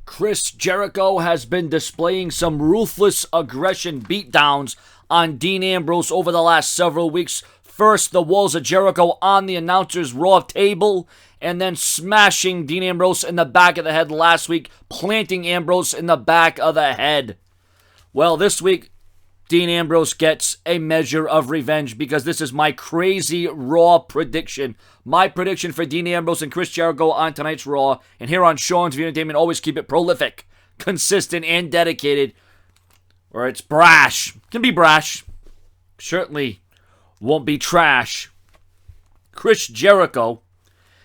Chris Jericho has been displaying some ruthless aggression beatdowns on Dean Ambrose over the last several weeks. First, the walls of Jericho on the announcer's Raw table, and then smashing Dean Ambrose in the back of the head last week, planting Ambrose in the back of the head. Well, this week, Dean Ambrose gets a measure of revenge because this is my crazy Raw prediction. My prediction for Dean Ambrose and Chris Jericho on tonight's Raw. And here on Sean's View Entertainment, always keep it prolific, consistent, and dedicated. Or it's brash. Can be brash. Certainly won't be trash. Chris Jericho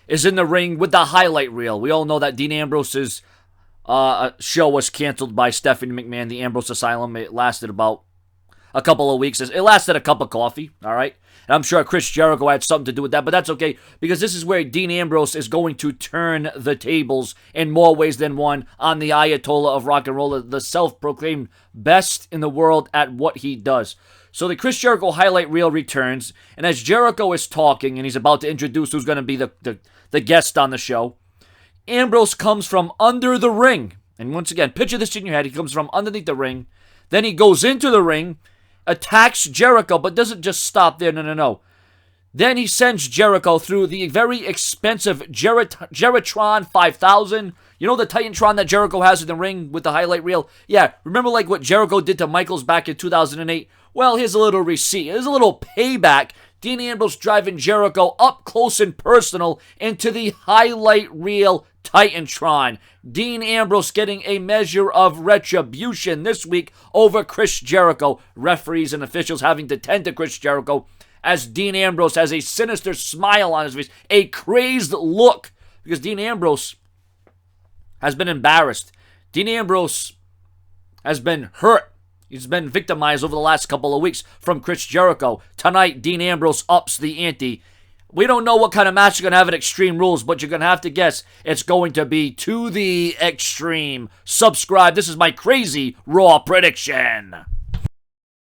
is in the ring with the highlight reel. We all know that Dean Ambrose's show was canceled by Stephanie McMahon, the Ambrose Asylum. It lasted about a couple of weeks. It lasted a cup of coffee, all right? And I'm sure Chris Jericho had something to do with that, but that's okay, because this is where Dean Ambrose is going to turn the tables in more ways than one on the Ayatollah of rock and roll, the self-proclaimed best in the world at what he does. So the Chris Jericho highlight reel returns, and as Jericho is talking, and he's about to introduce who's going to be the guest on the show, Ambrose comes from under the ring. And once again, picture this in your head. He comes from underneath the ring. Then he goes into the ring, attacks Jericho, but doesn't just stop there. No. Then he sends Jericho through the very expensive Jeritron 5000. You know the Titantron that Jericho has in the ring with the highlight reel? Yeah, remember like what Jericho did to Michaels back in 2008? Well, here's a little receipt. Here's a little payback. Dean Ambrose driving Jericho up close and personal into the highlight reel Titantron. Dean Ambrose getting a measure of retribution this week over Chris Jericho. Referees and officials having to tend to Chris Jericho as Dean Ambrose has a sinister smile on his face, a crazed look, because Dean Ambrose has been embarrassed. Dean Ambrose has been hurt. He's been victimized over the last couple of weeks from Chris Jericho. Tonight, Dean Ambrose ups the ante. We don't know what kind of match you're going to have at Extreme Rules, but you're going to have to guess it's going to be to the extreme. Subscribe. This is my crazy Raw prediction.